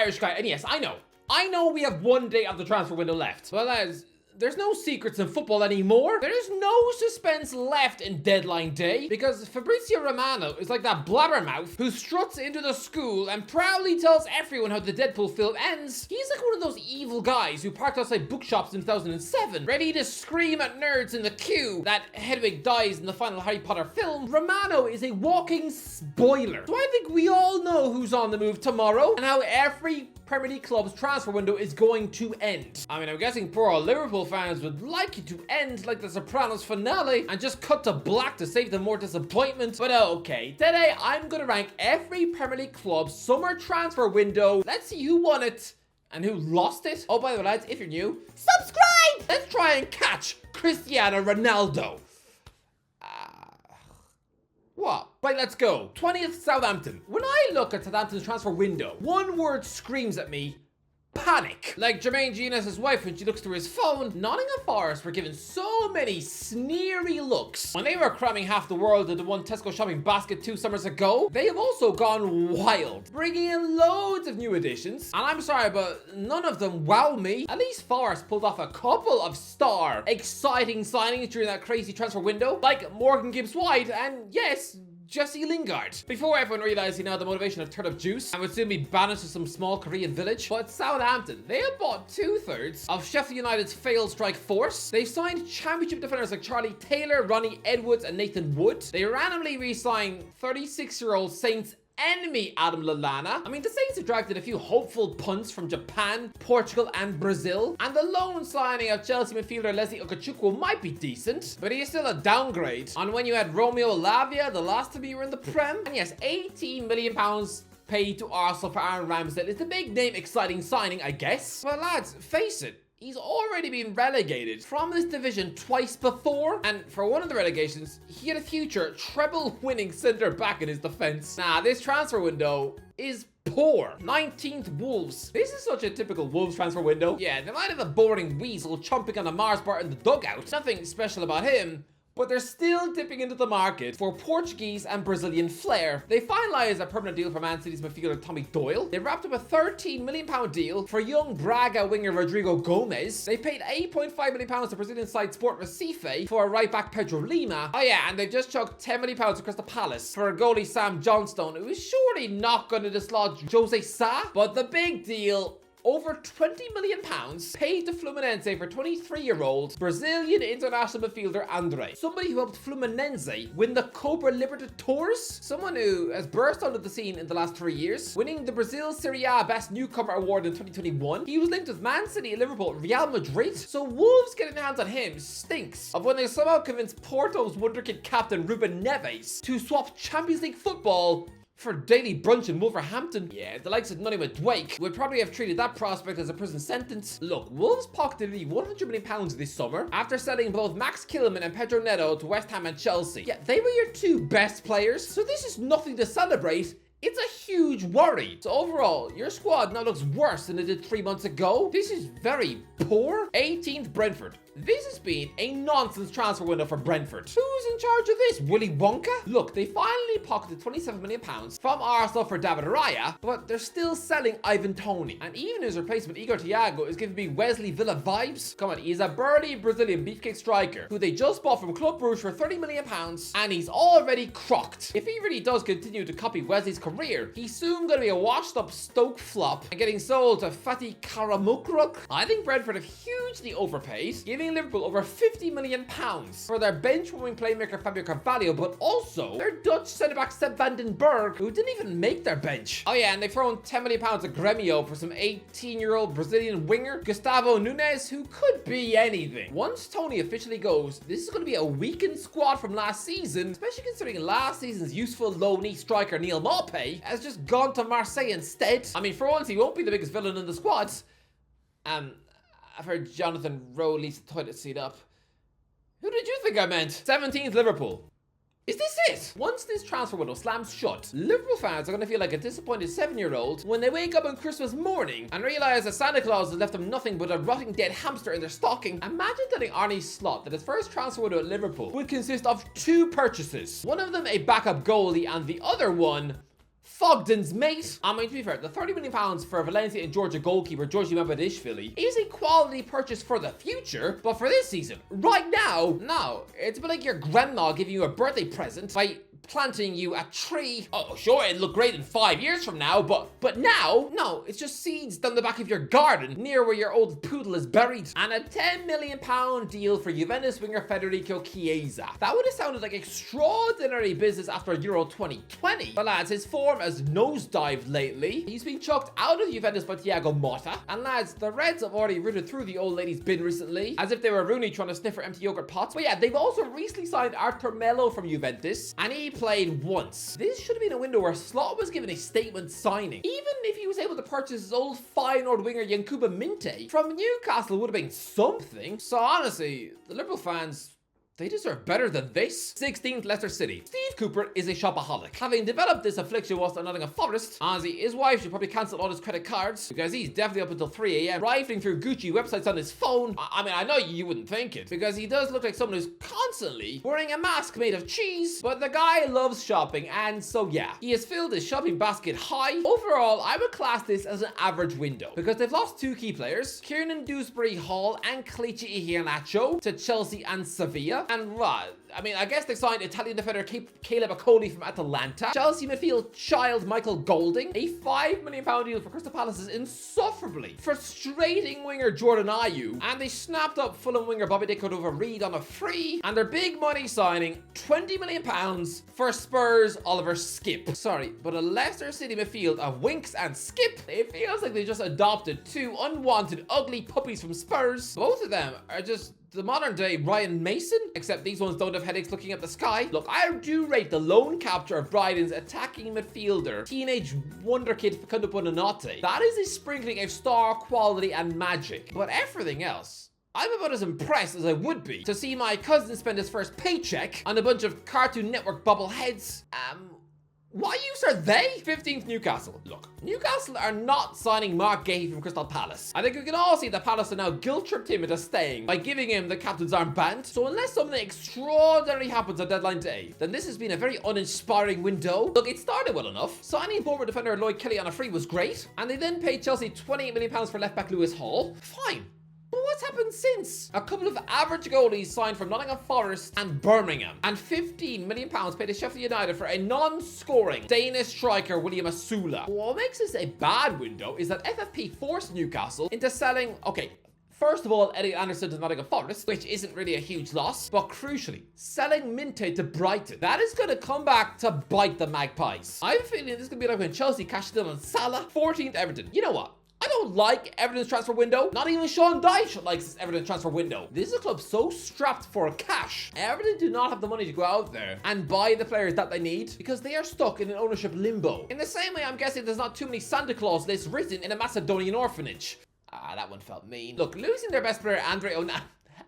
Irish guy. And yes, I know we have 1 day of the transfer window left. Well, lads, there's no secrets in football anymore. There is no suspense left in deadline day because Fabrizio Romano is like that blabbermouth who struts into the school and proudly tells everyone how the Deadpool film ends. He's like one of those evil guys who parked outside bookshops in 2007, ready to scream at nerds in the queue that Hedwig dies in the final Harry Potter film. Romano is a walking spoiler. So I think we all know who's on the move tomorrow and how every Premier League club's transfer window is going to end. I mean, I'm guessing poor old Liverpool fans would like it to end like the Sopranos finale and just cut to black to save them more disappointment. But okay, today I'm gonna rank every Premier League club's summer transfer window. Let's see who won it and who lost it. Oh, by the way, lads, if you're new, subscribe! Let's try and catch Cristiano Ronaldo. What? Right, let's go. 20th, Southampton. When I look at Southampton's transfer window, one word screams at me: panic. Like Jermaine Genius' wife when she looks through his phone, Nottingham Forest were given so many sneery looks when they were cramming half the world into one Tesco shopping basket 2 summers ago. They have also gone wild, bringing in loads of new additions, and I'm sorry, but none of them wow me. At least Forest pulled off a couple of star, exciting signings during that crazy transfer window, like Morgan Gibbs-White and, yes, Jesse Lingard. Before everyone realized he now had the motivation of turnip juice and would soon be banished to some small Korean village. But Southampton, they have bought 2/3 of Sheffield United's failed strike force. They've signed championship defenders like Charlie Taylor, Ronnie Edwards and Nathan Wood. They randomly re-signed 36-year-old Saints enemy Adam Lallana. I mean, the Saints have dragged in a few hopeful punts from Japan, Portugal and Brazil, and the loan signing of Chelsea midfielder Leslie Ukachukwu might be decent, but he is still a downgrade on when you had Romeo Lavia the last time you were in the Prem. And yes, £18 million paid to Arsenal for Aaron Ramsdale is the big name exciting signing, I guess. Well, lads, face it, he's already been relegated from this division twice before, and for one of the relegations, he had a future treble-winning centre-back in his defence. Nah, this transfer window is poor. 19th, Wolves. This is such a typical Wolves transfer window. Yeah, they might have a boring weasel chomping on a Mars bar in the dugout. Nothing special about him. But they're still dipping into the market for Portuguese and Brazilian flair. They finalized a permanent deal for Man City's midfielder Tommy Doyle. They wrapped up a £13 million deal for young Braga winger Rodrigo Gomez. They paid £8.5 million to Brazilian side Sport Recife for a right back Pedro Lima. Oh yeah, and they've just chucked £10 million across the Palace for a goalie Sam Johnstone, who is surely not going to dislodge Jose Sa. But the big deal: over £20 million paid to Fluminense for 23-year-old Brazilian international midfielder Andre. Somebody who helped Fluminense win the Copa Libertadores. Someone who has burst onto the scene in the last 3 years, winning the Brazil Serie A Best Newcomer Award in 2021. He was linked with Man City, Liverpool, Real Madrid. So Wolves getting their hands on him stinks. Of when they somehow convinced Porto's wonderkid captain Ruben Neves to swap Champions League football for daily brunch in Wolverhampton. Yeah, the likes of Nutty McDwake would probably have treated that prospect as a prison sentence. Look, Wolves pocketed nearly £100 million this summer after selling both Max Kilman and Pedro Neto to West Ham and Chelsea. Yeah, they were your 2 best players, so this is nothing to celebrate. It's a huge worry. So overall, your squad now looks worse than it did 3 months ago. This is very poor. 18th, Brentford. This has been a nonsense transfer window for Brentford. Who's in charge of this? Willy Wonka? Look, they finally pocketed £27 million from Arsenal for David Raya, but they're still selling Ivan Toney. And even his replacement, Igor Thiago, is giving me Wesley Villa vibes. Come on, he's a burly Brazilian beefcake striker who they just bought from Club Brugge for £30 million, and he's already crocked. If he really does continue to copy Wesley's career, he's soon going to be a washed-up Stoke flop and getting sold to Fatih Karamukruk. I think Brentford have hugely overpaid, giving Liverpool over £50 million for their bench-warming playmaker Fabio Carvalho, but also their Dutch centre-back Seb van den Berg, who didn't even make their bench. Oh yeah, and they've thrown £10 million at Gremio for some 18-year-old Brazilian winger Gustavo Nunes, who could be anything. Once Tony officially goes, this is going to be a weakened squad from last season, especially considering last season's useful loanee striker Neil Maupay has just gone to Marseille instead. I mean, for once, he won't be the biggest villain in the squad. I've heard Jonathan Rowe leaves the toilet seat up. Who did you think I meant? 17th, Liverpool. Is this it? Once this transfer window slams shut, Liverpool fans are going to feel like a disappointed 7-year-old when they wake up on Christmas morning and realize that Santa Claus has left them nothing but a rotting dead hamster in their stocking. Imagine telling Arne Slot that his first transfer window at Liverpool would consist of 2 purchases. One of them a backup goalie and the other one Fogden's mate. I mean, to be fair, the £30 million for Valencia and Georgia goalkeeper Georgi Mabadishvili is a quality purchase for the future, but for this season, right now, no. It's a bit like your grandma giving you a birthday present by planting you a tree. Oh, sure, it'll look great in 5 years from now, but now, no, it's just seeds down the back of your garden near where your old poodle is buried. And a £10 million deal for Juventus winger Federico Chiesa. That would have sounded like extraordinary business after Euro 2020. But lads, his form has nosedived lately. He's been chucked out of Juventus by Thiago Motta. And lads, the Reds have already rooted through the old lady's bin recently, as if they were Rooney trying to sniff for empty yogurt pots. But yeah, they've also recently signed Arthur Melo from Juventus, and he played once. This should have been a window where Slot was given a statement signing. Even if he was able to purchase his old Feyenoord winger Yankuba Minte from Newcastle, would have been something. So honestly, the Liverpool fans, they deserve better than this. 16th, Leicester City. Steve Cooper is a shopaholic. Having developed this affliction whilst at Nottingham Forest, honestly, his wife should probably cancel all his credit cards because he's definitely up until 3 a.m. rifling through Gucci websites on his phone. I mean, I know you wouldn't think it because he does look like someone who's constantly wearing a mask made of cheese, but the guy loves shopping, and so yeah, he has filled his shopping basket high. Overall, I would class this as an average window because they've lost 2 key players, Kiernan Dewsbury-Hall and Kelechi Iheanacho, to Chelsea and Sevilla. And I mean, I guess they signed Italian defender Caleb Akoli from Atalanta. Chelsea midfield child Michael Golding. A £5 million deal for Crystal Palace's insufferably frustrating winger Jordan Ayew. And they snapped up Fulham winger Bobby De Cordova-Reid on a free. And their big money signing, £20 million for Spurs Oliver Skip. Sorry, but a Leicester City midfield of Winks and Skip, it feels like they just adopted 2 unwanted ugly puppies from Spurs. Both of them are just the modern day Ryan Mason, except these ones don't have headaches looking at the sky. Look, I do rate the lone capture of Brighton's attacking midfielder, teenage wonderkid Facundo Buonanotte. That is a sprinkling of star quality and magic. But everything else, I'm about as impressed as I would be to see my cousin spend his first paycheck on a bunch of Cartoon Network bobbleheads. Why use are they? 15th, Newcastle. Look, Newcastle are not signing Mark Gahey from Crystal Palace. I think we can all see that Palace are now guilt-tripped him into staying by giving him the captain's armband. So unless something extraordinary happens on deadline day, then this has been a very uninspiring window. Look, it started well enough. Signing Bournemouth defender Lloyd Kelly on a free was great. And they then paid Chelsea £28 million for left-back Lewis Hall. Fine. But what's happened since? A couple of average goalies signed from Nottingham Forest and Birmingham, and £15 million paid to Sheffield United for a non-scoring Danish striker William Asula. What makes this a bad window is that FFP forced Newcastle into selling, first of all, Eddie Anderson to Nottingham Forest, which isn't really a huge loss, but crucially, selling Minte to Brighton. That is going to come back to bite the Magpies. I have a feeling this is going to be like when Chelsea cashed in on Salah. 14th, Everton. You know what? I don't like Everton's transfer window. Not even Sean Dyche likes this Everton transfer window. This is a club so strapped for cash. Everton do not have the money to go out there and buy the players that they need because they are stuck in an ownership limbo. In the same way, I'm guessing there's not too many Santa Claus lists written in a Macedonian orphanage. That one felt mean. Look, losing their best player,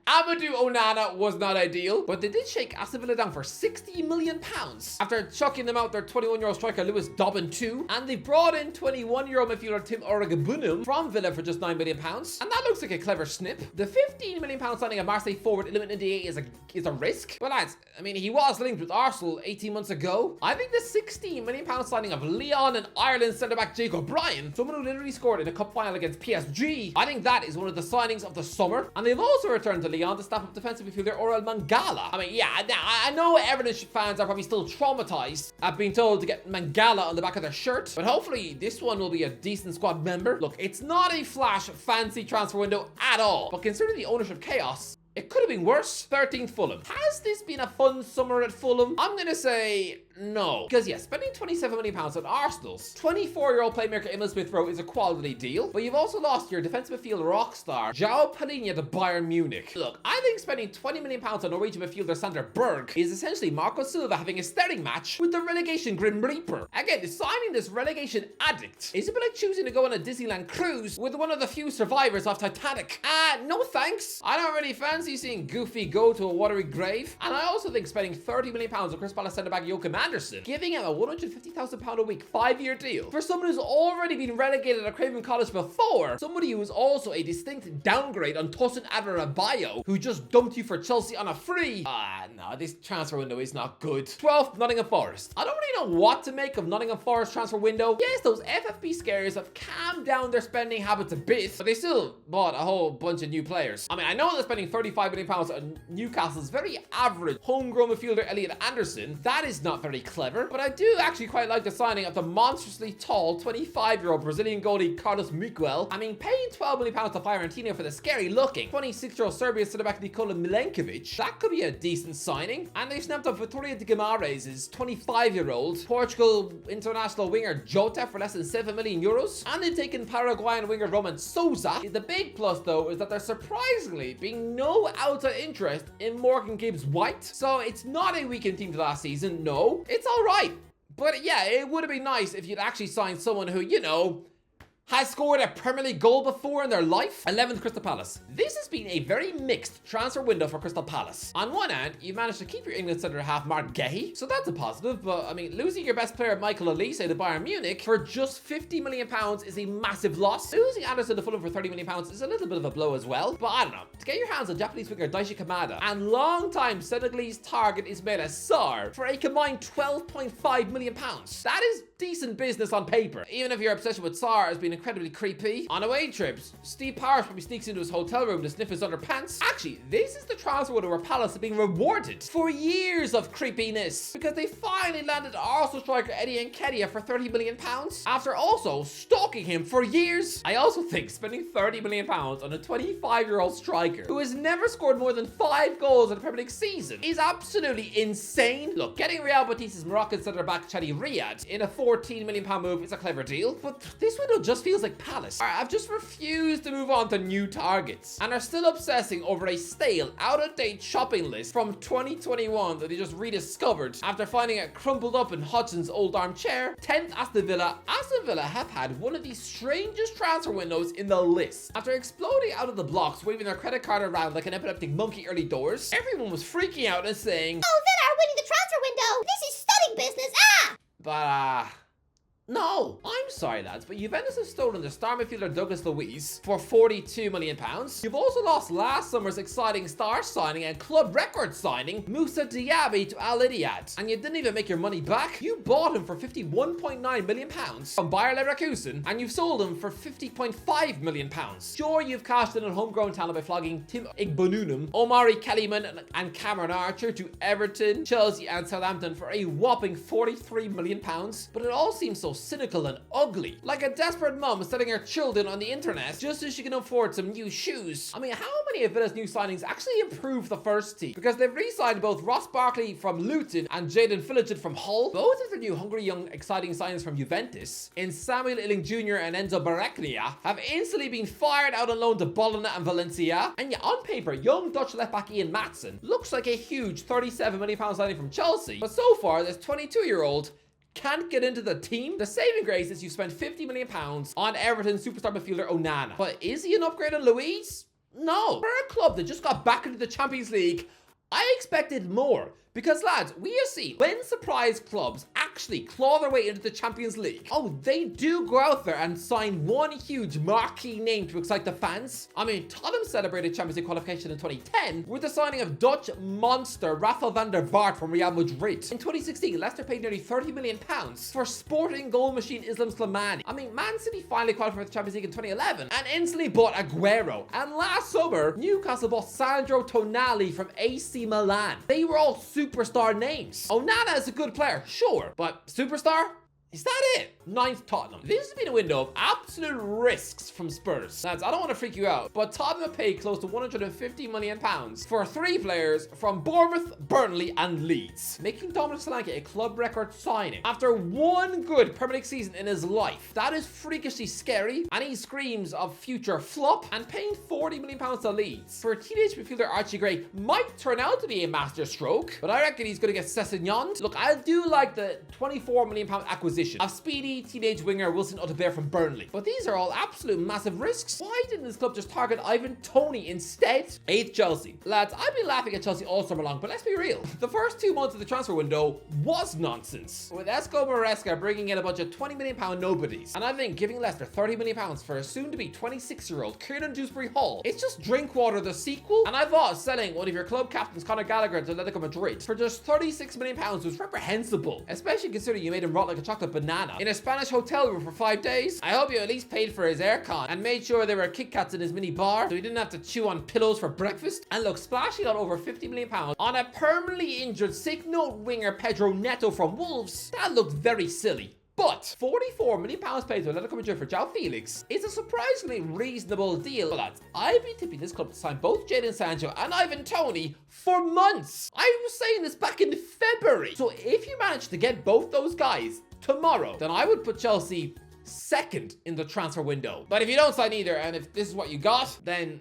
Amadou Onana, was not ideal, but they did shake Aston Villa down for £60 million after chucking them out their 21-year-old striker Lewis Dobbin too, and they brought in 21-year-old midfielder Tim Oragabunum from Villa for just £9 million, and that looks like a clever snip. The £15 million signing of Marseille forward Iliman Ndiaye is a risk. Well lads, I mean, he was linked with Arsenal 18 months ago. I think the £16 million signing of Lyon and Ireland centre-back Jake O'Brien, someone who literally scored in a cup final against PSG, I think that is one of the signings of the summer, and they've also returned to Lyon to staff up defensive midfielder Orel Mangala. I mean, yeah, I know Everton fans are probably still traumatized at being told to get Mangala on the back of their shirt, but hopefully this one will be a decent squad member. Look, it's not a flash fancy transfer window at all, but considering the ownership chaos, it could have been worse. 13th, Fulham. Has this been a fun summer at Fulham? I'm gonna say no. Because yes, spending £27 million on Arsenal's 24-year-old playmaker Emil Smith-Rowe is a quality deal, but you've also lost your defensive midfield rock star João Palhinha to Bayern Munich. Look, I think spending £20 million on Norwegian midfielder Sander Berg is essentially Marco Silva having a staring match with the relegation Grim Reaper. Again, signing this relegation addict is a bit like choosing to go on a Disneyland cruise with one of the few survivors of Titanic. No thanks. I don't really fancy seeing Goofy go to a watery grave, and I also think spending £30 million on Chris Palace centre-back Joachim Anderson, giving him a £150,000 a week 5-year deal for someone who's already been relegated at Craven Cottage before, somebody who was also a distinct downgrade on Tosin Adarabioyo, who just dumped you for Chelsea on a free. No, this transfer window is not good. 12th, Nottingham Forest. I don't really know what to make of Nottingham Forest transfer window. Yes, those FFP scares have calmed down their spending habits a bit, but they still bought a whole bunch of new players. I mean, I know they're spending £35 million on Newcastle's very average homegrown midfielder Elliot Anderson. That is not very clever, but I do actually quite like the signing of the monstrously tall 25-year-old Brazilian goalie Carlos Miguel. I mean, paying £12 million to Fiorentina for the scary looking 26-year-old Serbian centre-back Nikola Milenkovic, that could be a decent signing. And they snapped up Vitória de Guimarães' 25-year-old Portugal international winger Jota for less than €7 million. And they've taken Paraguayan winger Roman Souza. The big plus though is that there's surprisingly being no outside interest in Morgan Gibbs-White. So it's not a weakened team to last season, no. It's alright. But yeah, it would have been nice if you'd actually signed someone who, you know, has scored a Premier League goal before in their life. 11th, Crystal Palace. This has been a very mixed transfer window for Crystal Palace. On one hand, you managed to keep your England centre-half Mark Gehi, so that's a positive, but I mean, losing your best player Michael Olise to Bayern Munich for just £50 million is a massive loss. Losing Anderson to Fulham for £30 million is a little bit of a blow as well, but I don't know. To get your hands on Japanese winger Daichi Kamada and long-time Senegalese target Ismaila Sarr for a combined £12.5 million. That is decent business on paper, even if your obsession with Sarr has been incredibly creepy. On away trips, Steve Parrish probably sneaks into his hotel room to sniff his underpants. Actually, this is the transfer window where Palace are being rewarded for years of creepiness, because they finally landed Arsenal striker Eddie Nketiah for £30 million after also stalking him for years. I also think spending £30 million on a 25-year-old striker who has never scored more than 5 goals in a Premier League season is absolutely insane. Look, getting Real Betis' Moroccan centre-back Chadi Riyad in a £14 million move is a clever deal, but this window just feels like Palace I've just refused to move on to new targets and are still obsessing over a stale, out-of-date shopping list from 2021 that they just rediscovered after finding it crumpled up in Hodgson's old armchair. 10th, Aston Villa. Aston Villa have had one of the strangest transfer windows in the list. After exploding out of the blocks, waving their credit card around like an epileptic monkey early doors, everyone was freaking out and saying, "Oh, Villa are winning the transfer window! This is stunning business! Ah!" But no, I'm sorry lads, but Juventus have stolen their star midfielder Douglas Luiz for £42 million. You've also lost last summer's exciting star signing and club record signing Moussa Diaby to Al Ittihad, and you didn't even make your money back. You bought him for £51.9 million from Bayer Leverkusen, and you've sold him for £50.5 million. Sure, you've cashed in on homegrown talent by flogging Tim Igbonunum, Omari Kellyman and Cameron Archer to Everton, Chelsea and Southampton for a whopping £43 million, but it all seems so cynical and ugly, like a desperate mum selling her children on the internet just so she can afford some new shoes. I mean, how many of Villa's new signings actually improve the first team? Because they've re-signed both Ross Barkley from Luton and Jadon Philogene from Hull. Both of their new hungry young exciting signings from Juventus in Samuel Illing Jr. and Enzo Baracchia have instantly been fired out on loan to Bologna and Valencia. And yet on paper, young Dutch left-back Ian Maatsen looks like a huge £37 million signing from Chelsea, but so far this 22-year-old can't get into the team. The saving grace is you spent £50 million on Everton superstar midfielder Onana. But is he an upgrade on Luiz? No. For a club that just got back into the Champions League, I expected more. Because lads, we have seen when surprise clubs actually claw their way into the Champions League, oh, they do go out there and sign one huge marquee name to excite the fans. I mean, Tottenham celebrated Champions League qualification in 2010 with the signing of Dutch monster Rafael van der Vaart from Real Madrid. In 2016, Leicester paid nearly £30 million for sporting goal machine Islam Slimani. I mean, Man City finally qualified for the Champions League in 2011 and instantly bought Aguero. And last summer, Newcastle bought Sandro Tonali from AC Milan. They were all superstar names. Onana is a good player, sure, but superstar? Is that it? 9th, Tottenham. This has been a window of absolute risks from Spurs. Lads, I don't want to freak you out, but Tottenham paid close to £150 million for 3 players from Bournemouth, Burnley and Leeds, making Dominic Solanke a club record signing after one good Premier League season in his life. That is freakishly scary, and he screams of future flop. And paying £40 million to Leeds for teenage midfielder Archie Gray might turn out to be a masterstroke, but I reckon he's going to get Sessignon. Look, I do like the £24 million acquisition acquisition of speedy teenage winger Wilson Ottobert from Burnley. But these are all absolute massive risks. Why didn't this club just target Ivan Toney instead? 8th, Chelsea. Lads, I've been laughing at Chelsea all summer long, but let's be real. The first 2 months of the transfer window was nonsense, with Esco Maresca bringing in a bunch of £20 million nobodies. And I think giving Leicester £30 million for a soon-to-be 26-year-old Kieran Dewsbury Hall, it's just Drinkwater the sequel. And I thought selling one of your club captains, Conor Gallagher, to Atletico Madrid for just £36 million was reprehensible, especially considering you made him rot like a chocolate banana in a Spanish hotel room for 5 days. I hope you at least paid for his aircon and made sure there were Kit Kats in his mini bar so he didn't have to chew on pillows for breakfast. And look, splashing out over £50 million on a permanently injured sick note winger Pedro Neto from Wolves, that looked very silly. But £44 million paid to Atletico Madrid for João Felix is a surprisingly reasonable deal. But lads, I've been tipping this club to sign both Jadon Sancho and Ivan Toney for months. I was saying this back in February. So if you manage to get both those guys tomorrow, then I would put Chelsea second in the transfer window. But if you don't sign either, and if this is what you got, then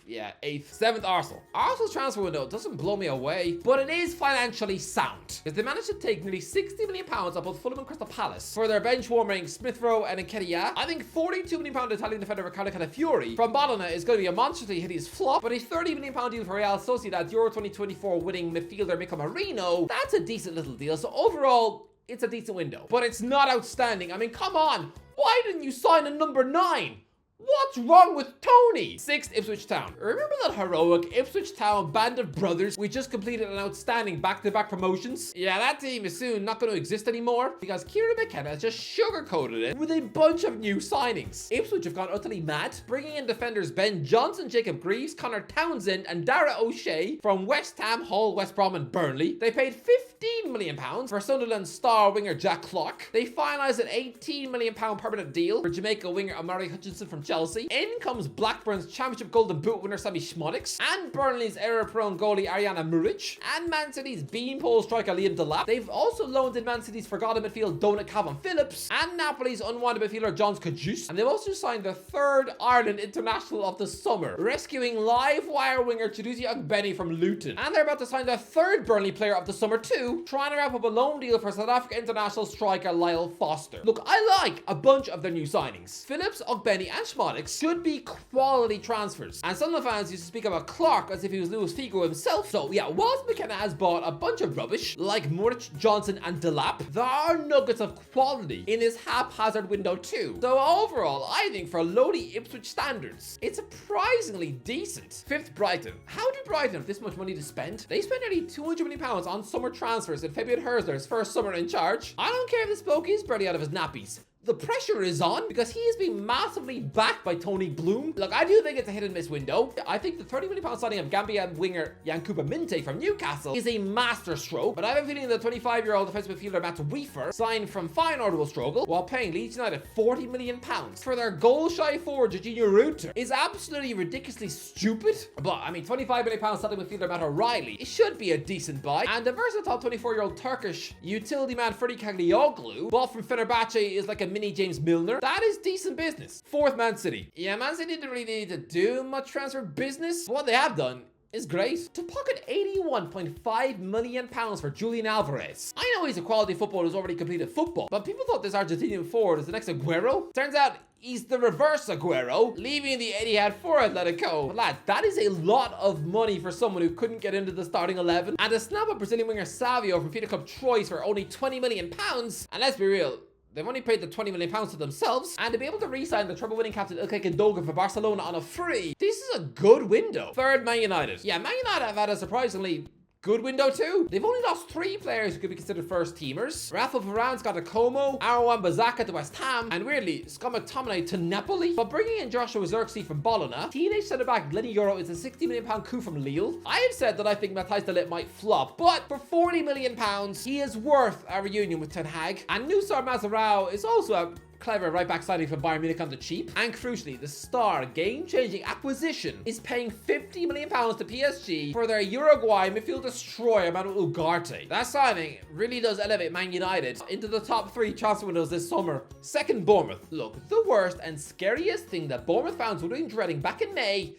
yeah, 8th. 7th, Arsenal. Arsenal's transfer window doesn't blow me away, but it is financially sound, because they managed to take nearly £60 million off both Fulham and Crystal Palace for their bench warming Smith Rowe and Nketiah. I think £42 million Italian defender Riccardo Calafiori from Bologna is going to be a monstrously hideous flop, but a £30 million deal for Real Sociedad Euro 2024 winning midfielder Mikel Merino, that's a decent little deal. So overall, it's a decent window, but it's not outstanding. I mean, come on. Why didn't you sign a number 9? What's wrong with Toney? 6th, Ipswich Town. Remember that heroic Ipswich Town band of brothers we just completed an outstanding back-to-back promotions? Yeah, that team is soon not going to exist anymore because Kieran McKenna has just sugarcoated it with a bunch of new signings. Ipswich have gone utterly mad, bringing in defenders Ben Johnson, Jacob Greaves, Connor Townsend and Dara O'Shea from West Ham, Hull, West Brom and Burnley. They paid £15 million for Sunderland star winger Jack Clark. They finalised an £18 million permanent deal for Jamaica winger Amari Hutchinson from Chelsea. In comes Blackburn's Championship Golden Boot winner Sammy Schmodix, and Burnley's error-prone goalie Ariana Muric, and Man City's beanpole striker Liam Delap. They've also loaned in Man City's forgotten midfield Donut Calvin Phillips, and Napoli's unwanted midfielder John Kajus. And they've also signed the 3rd Ireland international of the summer, rescuing live wire winger Chidozie Ogbeni from Luton. And they're about to sign the 3rd Burnley player of the summer too, trying to wrap up a loan deal for South Africa international striker Lyle Foster. Look, I like a bunch of their new signings. Phillips, Ogbeni and Schmodix should be quality transfers. And some of the fans used to speak about Clark as if he was Luis Figo himself. So yeah, whilst McKenna has bought a bunch of rubbish like Muric, Johnson and Delap, there are nuggets of quality in this haphazard window too. So overall, I think for lowly Ipswich standards, it's surprisingly decent. 5th, Brighton. How do Brighton have this much money to spend? They spent nearly £200 million on summer transfers in Fabian Herzler's first summer in charge. I don't care if this bloke is barely out of his nappies. The pressure is on because he is being massively backed by Tony Bloom. Look, I do think it's a hit and miss window. I think the £30 million signing of Gambian winger Yankuba Minte from Newcastle is a masterstroke, but I have a feeling the 25-year-old defensive midfielder Matt Weaver, signed from Feyenoord, will struggle, while paying Leeds United £40 million for their goal-shy forward Jorginho Rutter is absolutely ridiculously stupid. But I mean, £25 million selling midfielder Matt O'Reilly, it should be a decent buy. And the versatile 24-year-old Turkish utility man Freddie Caglioglu, bought from Fenerbahce, is like a mini James Milner. That is decent business. 4th, Man City. Yeah, Man City didn't really need to do much transfer business. What they have done is great. To pocket £81.5 million for Julian Alvarez. I know he's a quality footballer who's already completed football, but people thought this Argentinian forward was the next Aguero. Turns out he's the reverse Aguero, leaving the Etihad for Atletico. But lad, that is a lot of money for someone who couldn't get into the starting 11. And to snap up Brazilian winger Savio from Feeder Club Troyes for only £20 million. And let's be real, they've only paid the £20 million to themselves, and to be able to re-sign the treble-winning captain Ilkay Gundogan for Barcelona on a free, this is a good window. 3rd, Man United. Yeah, Man United have had a surprisingly good window too. They've only lost 3 players who could be considered first teamers. Rafael Varane's got a Como, Aaron Wan-Bissaka to West Ham, and weirdly, Scott McTominay to Napoli. But bringing in Joshua Zirkzee from Bologna, teenage centre-back Lenny Yoro is a £60 million coup from Lille. I have said that I think Matthijs de Ligt might flop, but for £40 million, he is worth a reunion with Ten Hag. And Nusar Mazarao is also a clever right-back signing from Bayern Munich on the cheap. And crucially, the star game-changing acquisition is paying £50 million to PSG for their Uruguay midfield destroyer Manuel Ugarte. That signing really does elevate Man United into the top 3 transfer windows this summer. 2nd, Bournemouth. Look, the worst and scariest thing that Bournemouth fans were doing dreading back in May,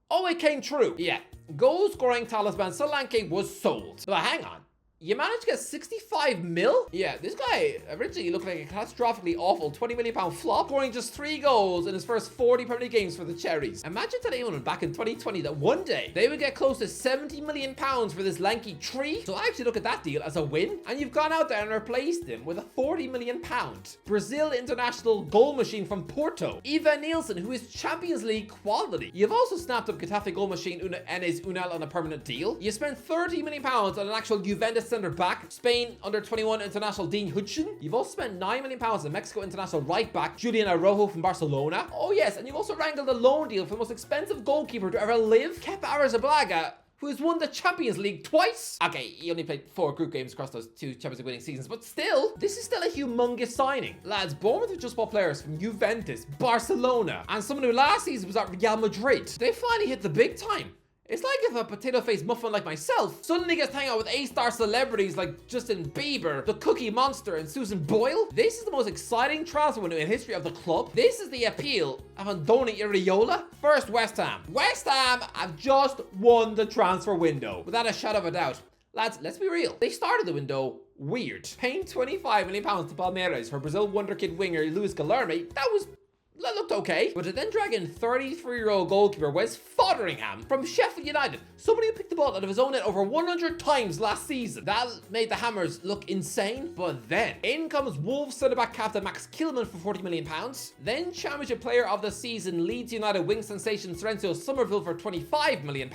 oh, it came true. Yeah, goal-scoring talisman Solanke was sold. But hang on. You managed to get 65 mil? Yeah, this guy originally looked like a catastrophically awful £20 million flop, scoring just 3 goals in his first 40 Premier League games for the Cherries. Imagine to anyone back in 2020 that one day they would get close to £70 million for this lanky tree. So I actually look at that deal as a win. And you've gone out there and replaced him with a £40 million Brazil international goal machine from Porto, Ivan Nielsen, who is Champions League quality. You've also snapped up Getafe goal machine Enes Unal on a permanent deal. You spent £30 million on an actual Juventus centre back, Spain under 21 international Dean Hudson. You've also spent £9 million on Mexico international right back Julian Araujo from Barcelona. Oh yes, and you've also wrangled a loan deal for the most expensive goalkeeper to ever live, Kepa Arrizabalaga, who has won the Champions League twice. Okay, he only played 4 group games across those 2 Champions League winning seasons, but still, this is still a humongous signing. Lads, Bournemouth have just bought players from Juventus, Barcelona, and someone who last season was at Real Madrid. They finally hit the big time. It's like if a potato-faced muffin like myself suddenly gets to hang out with A-star celebrities like Justin Bieber, the Cookie Monster, and Susan Boyle. This is the most exciting transfer window in history of the club. This is the appeal of Andoni Iraola. First, West Ham. West Ham have just won the transfer window, without a shadow of a doubt. Lads, let's be real. They started the window weird. Paying £25 million to Palmeiras for Brazil wonderkid winger Luis Guilherme, that looked okay. But to then drag in 33-year-old goalkeeper Wes Fotheringham from Sheffield United, somebody who picked the ball out of his own net over 100 times last season. That made the Hammers look insane. But then in comes Wolves centre-back captain Max Kilman for £40 million. Then Championship Player of the Season Leeds United wing sensation Lorenzo Somerville for £25 million.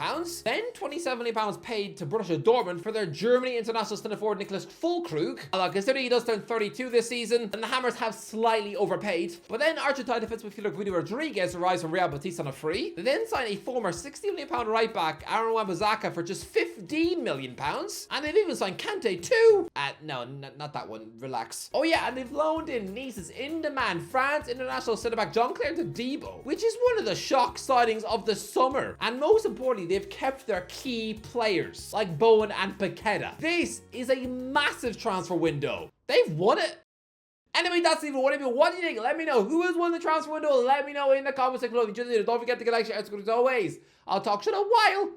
Then £27 million paid to Borussia Dortmund for their Germany international centre forward Nicholas Füllkrug. Although considering he does turn 32 this season, and the Hammers have slightly overpaid. But then Argentine defensive midfielder Guido Rodriguez arrives from Real Betis on a free. They then sign a former £60 million right back Aaron Wan-Bissaka for just £15 million. And they've even signed Kante too. No, not that one. Relax. Oh yeah, and they've loaned in Nice's in-demand France international centre-back Jean-Claire Todibo, which is one of the shock signings of the summer. And most importantly, they've kept their key players like Bowen and Paqueta. This is a massive transfer window. They've won it. Anyway, that's even what do you think? Let me know who has won the transfer window. Let me know in the comments section below. If you just did it, don't forget to get like, share, subscribe as always. I'll talk to you in a while.